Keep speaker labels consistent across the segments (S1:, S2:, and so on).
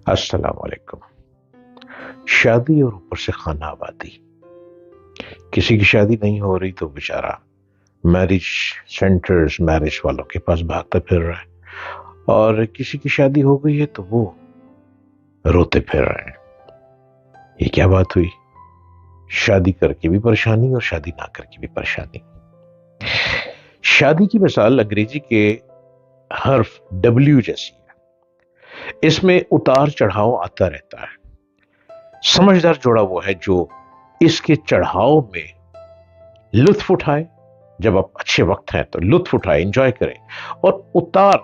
S1: السلام علیکم۔ شادی اور اوپر سے خانہ آبادی، کسی کی شادی نہیں ہو رہی تو بیچارہ میرج سینٹرز، میرج والوں کے پاس بھاگتا پھر رہا ہے، اور کسی کی شادی ہو گئی ہے تو وہ روتے پھر رہے ہیں۔ یہ کیا بات ہوئی؟ شادی کر کے بھی پریشانی اور شادی نہ کر کے بھی پریشانی۔ شادی کی مثال انگریزی کے حرف ڈبلیو جیسی ہے۔ اس میں اتار چڑھاؤ آتا رہتا ہے۔ سمجھدار جوڑا وہ ہے جو اس کے چڑھاؤ میں لطف اٹھائے، جب آپ اچھے وقت ہیں تو لطف اٹھائے، انجوائے کرے، اور اتار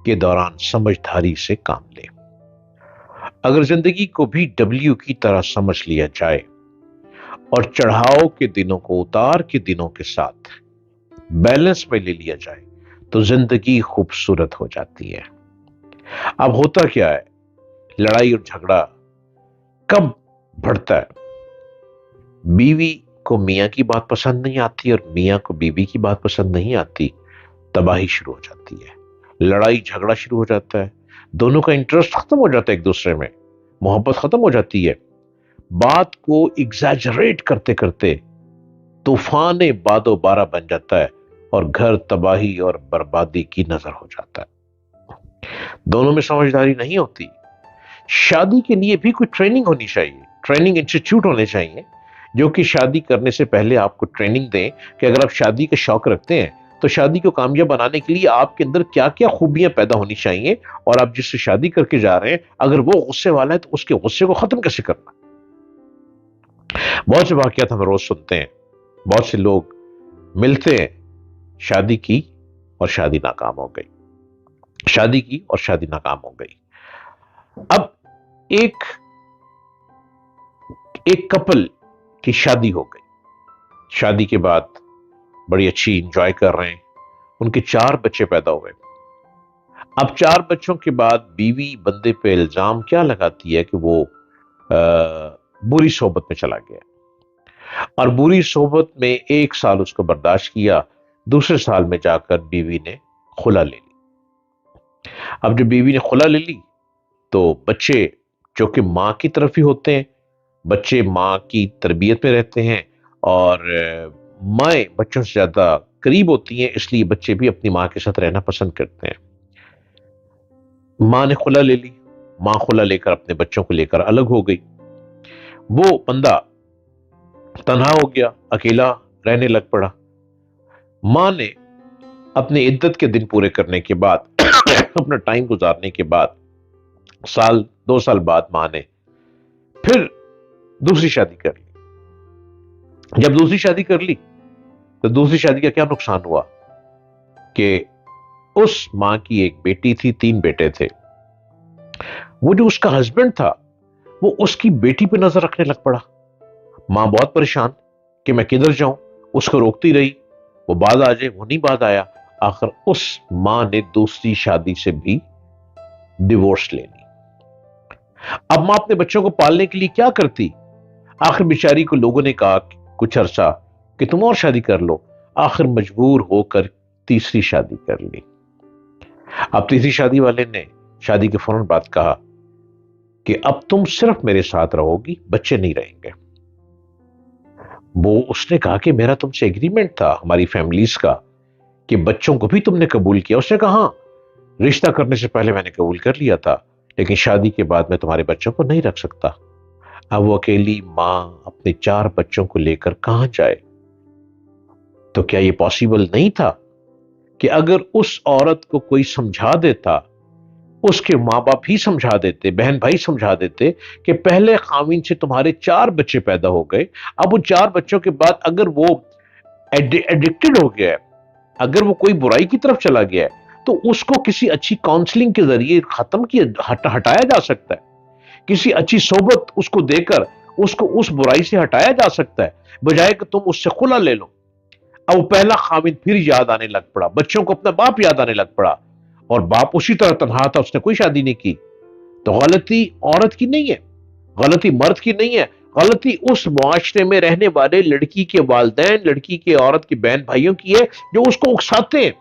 S1: کے دوران سمجھداری سے کام لے۔ اگر زندگی کو بھی ڈبلیو کی طرح سمجھ لیا جائے اور چڑھاؤ کے دنوں کو اتار کے دنوں کے ساتھ بیلنس میں لے لیا جائے تو زندگی خوبصورت ہو جاتی ہے۔ اب ہوتا کیا ہے، لڑائی اور جھگڑا کب بڑھتا ہے؟ بیوی کو میاں کی بات پسند نہیں آتی اور میاں کو بیوی کی بات پسند نہیں آتی، تباہی شروع ہو جاتی ہے، لڑائی جھگڑا شروع ہو جاتا ہے، دونوں کا انٹرسٹ ختم ہو جاتا ہے، ایک دوسرے میں محبت ختم ہو جاتی ہے، بات کو ایگزیجریٹ کرتے کرتے طوفان باد و بارہ بن جاتا ہے اور گھر تباہی اور بربادی کی نظر ہو جاتا ہے۔ دونوں میں سمجھداری نہیں ہوتی۔ شادی کے لیے بھی کوئی ٹریننگ ہونی چاہیے، ٹریننگ انسٹیٹیوٹ ہونے چاہیے جو کہ شادی کرنے سے پہلے آپ کو ٹریننگ دیں کہ اگر آپ شادی کا شوق رکھتے ہیں تو شادی کو کامیاب بنانے کے لیے آپ کے اندر کیا کیا خوبیاں پیدا ہونی چاہیے، اور آپ جس سے شادی کر کے جا رہے ہیں اگر وہ غصے والا ہے تو اس کے غصے کو ختم کیسے کرنا۔ بہت سے واقعات ہم روز سنتے ہیں، بہت سے لوگ ملتے ہیں، شادی کی اور شادی ناکام ہو گئی، شادی کی اور شادی ناکام ہو گئی۔ اب ایک کپل کی شادی ہو گئی، شادی کے بعد بڑی اچھی انجوائے کر رہے ہیں، ان کے 4 بچے پیدا ہوئے۔ اب 4 بچوں کے بعد بیوی بندے پہ الزام کیا لگاتی ہے کہ وہ بری صحبت میں چلا گیا، اور بری صحبت میں 1 سال اس کو برداشت کیا، دوسرے سال میں جا کر بیوی نے خلا لے لی۔ اب جب بیوی نے خلا لے لی تو بچے جو کہ ماں کی طرف ہی ہوتے ہیں، بچے ماں کی تربیت میں رہتے ہیں، اور مائیں بچوں سے زیادہ قریب ہوتی ہیں، اس لیے بچے بھی اپنی ماں کے ساتھ رہنا پسند کرتے ہیں۔ ماں نے خلا لے لی، ماں خلا لے کر اپنے بچوں کو لے کر الگ ہو گئی، وہ بندہ تنہا ہو گیا، اکیلا رہنے لگ پڑا۔ ماں نے اپنے عدت کے دن پورے کرنے کے بعد اپنا ٹائم گزارنے کے بعد 2 سال بعد ماں نے پھر دوسری شادی کر لی۔ جب دوسری شادی کر لی تو دوسری شادی کا کیا نقصان ہوا کہ اس ماں کی ایک بیٹی تھی، 3 بیٹے تھے، وہ جو اس کا ہسبینڈ تھا وہ اس کی بیٹی پہ نظر رکھنے لگ پڑا۔ ماں بہت پریشان کہ میں کدھر جاؤں، اس کو روکتی رہی، وہ بعد آ جائے، وہ نہیں بعد آیا، آخر اس ماں نے دوسری شادی سے بھی ڈیورس لے لی۔ اب ماں اپنے بچوں کو پالنے کے لیے کیا کرتی؟ آخر بیچاری کو لوگوں نے کہا کچھ عرصہ کہ تم اور شادی کر لو، آخر مجبور ہو کر تیسری شادی کر لی۔ اب تیسری شادی والے نے شادی کے فوراً بعد کہا کہ اب تم صرف میرے ساتھ رہو گی، بچے نہیں رہیں گے۔ وہ اس نے کہا کہ میرا تم سے ایگریمنٹ تھا ہماری فیملیز کا کہ بچوں کو بھی تم نے قبول کیا۔ اس نے کہا ہاں، رشتہ کرنے سے پہلے میں نے قبول کر لیا تھا، لیکن شادی کے بعد میں تمہارے بچوں کو نہیں رکھ سکتا۔ اب وہ اکیلی ماں اپنے 4 بچوں کو لے کر کہاں جائے؟ تو کیا یہ پاسبل نہیں تھا کہ اگر اس عورت کو کوئی سمجھا دیتا، اس کے ماں باپ ہی سمجھا دیتے، بہن بھائی سمجھا دیتے کہ پہلے خاوند سے تمہارے 4 بچے پیدا ہو گئے، اب وہ 4 بچوں کے بعد اگر وہ ایڈکٹڈ ہو گیا ہے، اگر وہ کوئی برائی کی طرف چلا گیا ہے تو اس کو کسی اچھی کاؤنسلنگ کے ذریعے ہٹایا جا سکتا ہے، کسی اچھی صحبت اس کو دے کر اس کو اس برائی سے ہٹایا جا سکتا ہے، بجائے کہ تم اس سے خلا لے لو۔ اب وہ پہلا خاوند پھر یاد آنے لگ پڑا، بچوں کو اپنا باپ یاد آنے لگ پڑا، اور باپ اسی طرح تنہا تھا، اس نے کوئی شادی نہیں کی۔ تو غلطی عورت کی نہیں ہے، غلطی مرد کی نہیں ہے، غلطی اس معاشرے میں رہنے والے لڑکی کے والدین، لڑکی کے عورت کے بہن بھائیوں کی ہے جو اس کو اکساتے ہیں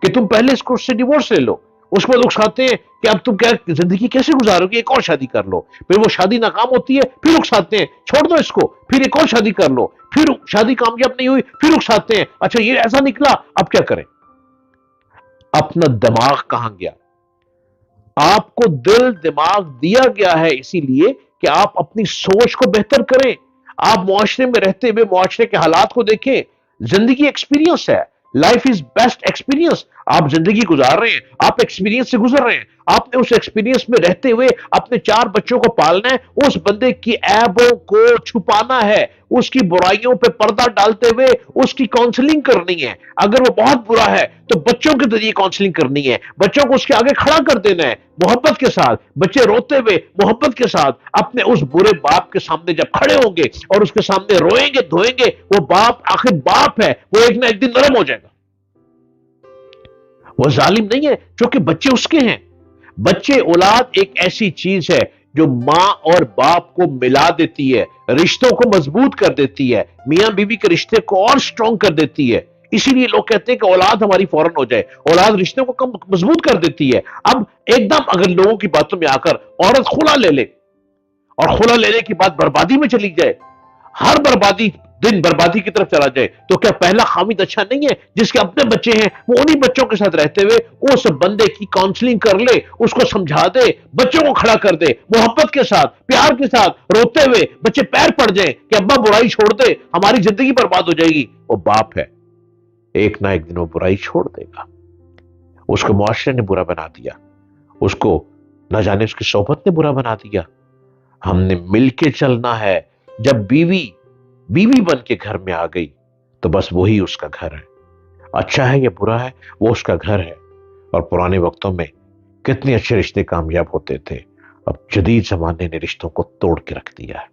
S1: کہ تم پہلے اس سے ڈیورس لے لو، اس میں لوگ ساتھتے ہیں کہ اب تم کیا زندگی کیسے گزارو گے، ایک اور شادی کر لو، پھر وہ شادی ناکام ہوتی ہے، پھر اکساتے ہیں چھوڑ دو اس کو، پھر ایک اور شادی کر لو، پھر شادی کامیاب نہیں ہوئی، پھر اکساتے ہیں اچھا یہ ایسا نکلا اب کیا کریں۔ اپنا دماغ کہاں گیا؟ آپ کو دل دماغ دیا گیا ہے اسی لیے کہ آپ اپنی سوچ کو بہتر کریں، آپ معاشرے میں رہتے ہوئے معاشرے کے حالات کو دیکھیں۔ زندگی ایکسپیرینس ہے، لائف از بیسٹ ایکسپیرینس۔ آپ زندگی گزار رہے ہیں، آپ ایکسپیرینس سے گزر رہے ہیں، آپ نے اس ایکسپیرینس میں رہتے ہوئے اپنے 4 بچوں کو پالنا ہے، اس بندے کی عیبوں کو چھپانا ہے، اس کی برائیوں پہ پردہ ڈالتے ہوئے اس کی کاؤنسلنگ کرنی ہے۔ اگر وہ بہت برا ہے تو بچوں کے ذریعے کاؤنسلنگ کرنی ہے، بچوں کو اس کے آگے کھڑا کر دینا ہے محبت کے ساتھ، بچے روتے ہوئے محبت کے ساتھ اپنے اس برے باپ کے سامنے جب کھڑے ہوں گے اور اس کے سامنے روئیں گے دھوئیں گے، وہ باپ آخر باپ ہے، وہ ایک نہ ایک دن نرم ہو جائے گا، وہ ظالم نہیں ہے چونکہ بچے اس کے ہیں۔ بچے اولاد ایک ایسی چیز ہے جو ماں اور باپ کو ملا دیتی ہے، رشتوں کو مضبوط کر دیتی ہے، میاں بیوی کے رشتے کو اور سٹرونگ کر دیتی ہے۔ اسی لیے لوگ کہتے ہیں کہ اولاد ہماری فوراً ہو جائے، اولاد رشتوں کو کم مضبوط کر دیتی ہے۔ اب ایک دم اگر لوگوں کی باتوں میں آ کر عورت خلا لے لے اور خلا لینے کی بات بربادی میں چلی جائے، ہر بربادی دن بربادی کی طرف چلا جائے، تو کیا پہلا خامد اچھا نہیں ہے جس کے اپنے بچے ہیں وہ انہی بچوں کے ساتھ رہتے ہوئے اس بندے کی کاؤنسلنگ کر لے، اس کو سمجھا دے، بچوں کو کھڑا کر دے، محبت کے ساتھ پیار کے ساتھ روتے ہوئے بچے پیر پڑ جائیں کہ ابا برائی چھوڑ دے ہماری زندگی برباد ہو جائے گی، وہ باپ ہے، ایک نہ ایک دن وہ برائی چھوڑ دے گا۔ اس کو معاشرے نے برا بنا دیا، اس کو نہ جانے اس کی صحبت نے برا بنا دیا۔ ہم نے مل کے چلنا ہے۔ جب بیوی بن کے گھر میں آ گئی تو بس وہی اس کا گھر ہے، اچھا ہے یا برا ہے وہ اس کا گھر ہے۔ اور پرانے وقتوں میں کتنے اچھے رشتے کامیاب ہوتے تھے، اب جدید زمانے نے رشتوں کو توڑ کے رکھ دیا ہے۔